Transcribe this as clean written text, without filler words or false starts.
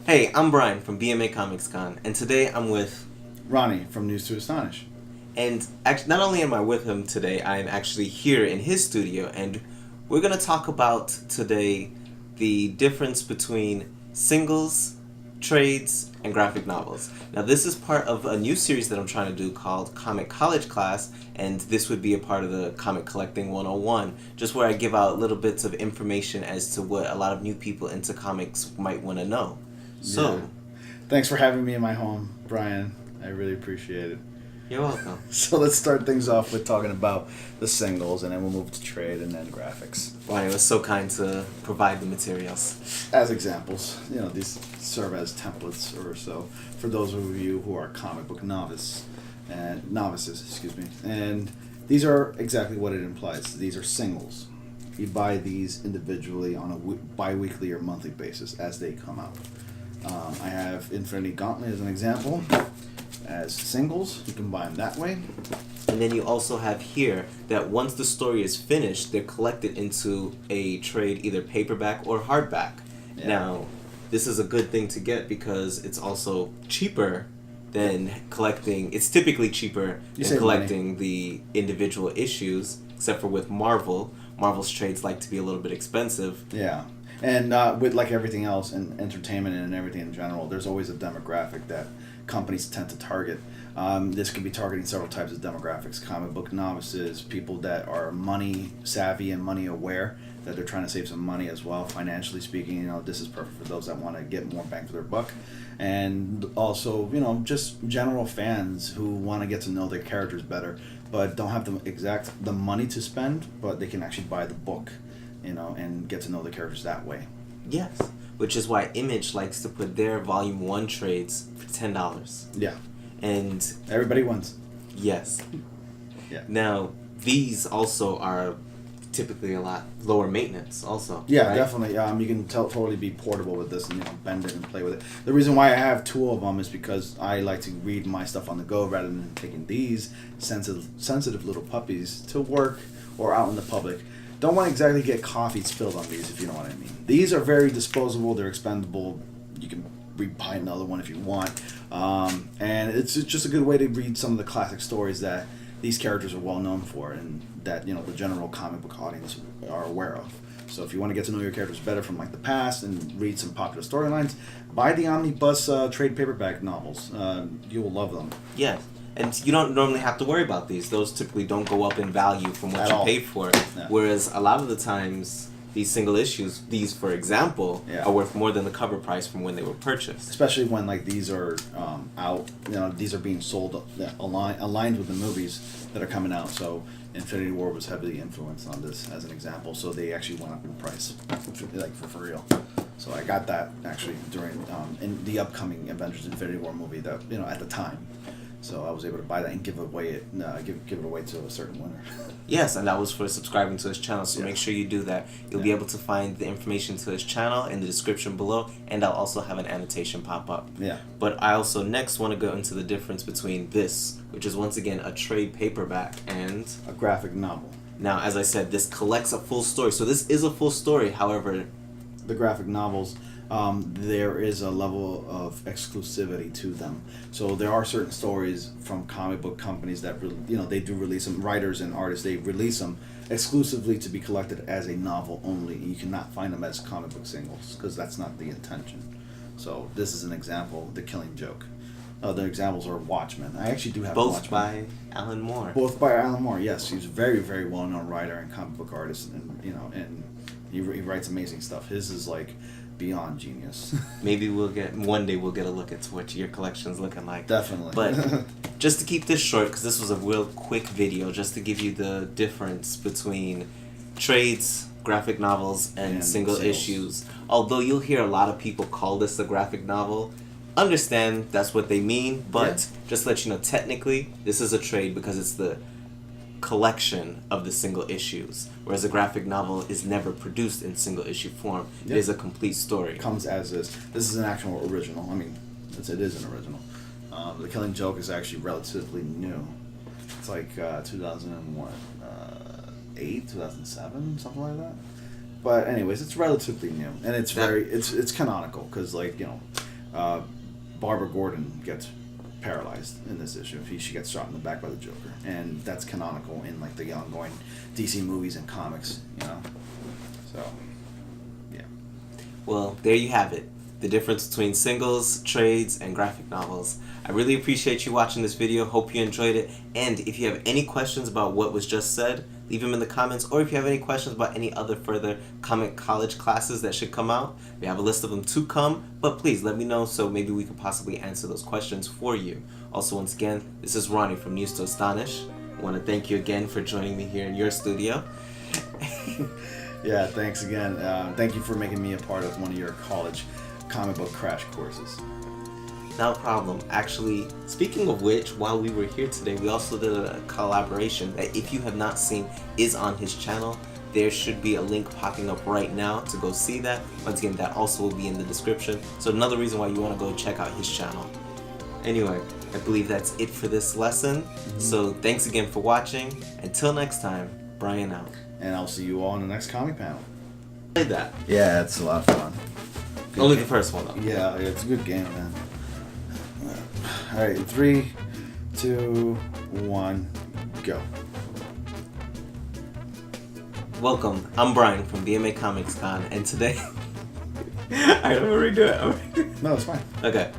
Hey, I'm Brian from BMA Comics Con, and today I'm with Ronnie from News to Astonish. And actually, not only am I with him today, I'm actually here in his studio, and we're going to talk about today the difference between singles, trades, and graphic novels. Now, this is part of a new series that I'm trying to do called Comic College Class, and this would be a part of the Comic Collecting 101, just where I give out little bits of information as to what a lot of new people into comics might want to know. So, Yeah. Thanks for having me in my home, Brian. I really appreciate it. You're welcome. So let's start things off with talking about the singles, and then we'll move to trade and then graphics. Ryan was so kind to provide the materials. As examples, these serve as templates or so for those of you who are comic book novices, And these are exactly what it implies. These are singles. You buy these individually on a bi-weekly or monthly basis as they come out. I have Infinity Gauntlet as an example. As singles, you can buy them that way. And then you also have here that once the story is finished, they're collected into a trade, either paperback or hardback. Yeah. Now, this is a good thing to get because it's also cheaper than collecting. It's typically cheaper than collecting the individual issues, except for with Marvel. Marvel's trades like to be a little bit expensive. Yeah. And with like everything else in entertainment and everything in general, there's always a demographic that companies tend to target. This could be targeting several types of demographics: comic book novices, people that are money savvy and money aware, that they're trying to save some money as well, financially speaking. This is perfect for those that want to get more bang for their buck, and also just general fans who want to get to know their characters better, but don't have the money to spend, but they can actually buy the book, and get to know the characters that way. Yes, which is why Image likes to put their Volume 1 trades for $10. Yeah. And everybody wins. Yes. Yeah. Now, these also are typically a lot lower maintenance also. Yeah, right? definitely. You can totally be portable with this and bend it and play with it. The reason why I have two of them is because I like to read my stuff on the go rather than taking these sensitive little puppies to work or out in the public. Don't want to exactly get coffee spilled on these, if you know what I mean. These are very disposable. They're expendable. You can buy another one if you want. And it's just a good way to read some of the classic stories that these characters are well known for and that the general comic book audience are aware of. So if you want to get to know your characters better from like the past and read some popular storylines, buy the omnibus trade paperback novels. You will love them. Yes. And you don't normally have to worry about these. Those typically don't go up in value from what you paid for. Yeah. Whereas a lot of the times, these single issues, these for example, are worth more than the cover price from when they were purchased. Especially when like these are out. These are being sold aligned with the movies that are coming out. So Infinity War was heavily influenced on this as an example. So they actually went up in price, like for real. So I got that actually during in the upcoming Avengers Infinity War movie that at the time. So I was able to buy that and give it away to a certain winner. Yes, and that was for subscribing to his channel. So make sure you do that. You'll be able to find the information to his channel in the description below, and I'll also have an annotation pop up. Yeah. But I also next want to go into the difference between this, which is once again a trade paperback, and a graphic novel. Now, as I said, this collects a full story. So this is a full story. However, the graphic novels, there is a level of exclusivity to them. So there are certain stories from comic book companies that they do release them. Writers and artists, they release them exclusively to be collected as a novel only. You cannot find them as comic book singles because that's not the intention. So this is an example, The Killing Joke. Other examples are Watchmen. I actually do have both Watchmen. by Alan Moore. Both by Alan Moore. Yes, he's a very, very well-known writer and comic book artist, and and he writes amazing stuff. His is like beyond genius. Maybe one day we'll get a look at what your collection's looking like. Definitely. But just to keep this short, because this was a real quick video, just to give you the difference between trades, graphic novels, and single issues. Although you'll hear a lot of people call this a graphic novel, understand that's what they mean, but just to let you know, technically, this is a trade because it's the collection of the single issues, whereas a graphic novel is never produced in single issue form. It is a complete story. It comes as is. This is an actual original. I mean, it is an original. The Killing Joke is actually relatively new. It's like 2008, 2007, something like that. But anyways, it's relatively new, and it's it's canonical because Barbara Gordon gets paralyzed in this issue. She gets shot in the back by the Joker, and that's canonical in like the ongoing DC movies and comics. So yeah. Well, there you have it. The difference between singles, trades, and graphic novels. I really appreciate you watching this video. Hope you enjoyed it. And if you have any questions about what was just said, leave them in the comments. Or if you have any questions about any other further comic college classes that should come out, we have a list of them to come. But please let me know so maybe we could possibly answer those questions for you. Also, once again, this is Ronnie from News to Astonish. I want to thank you again for joining me here in your studio. Yeah, thanks again. Thank you for making me a part of one of your college comic book crash courses. No problem. Actually, speaking of which, while we were here today, we also did a collaboration that, if you have not seen, is on his channel. There should be a link popping up right now to go see that. Once again, that also will be in the description. So another reason why you want to go check out his channel. Anyway, I believe that's it for this lesson. So thanks again for watching. Until next time, Brian out. And I'll see you all in the next comic panel. Played that. Yeah, it's a lot of fun. Good Only game. the first one though. Yeah, it's a good game, man. All right, 3, 2, 1, go. Welcome. I'm Brian from BMA Comics Con, and today. Alright, I'm gonna redo it. No, it's fine. Okay.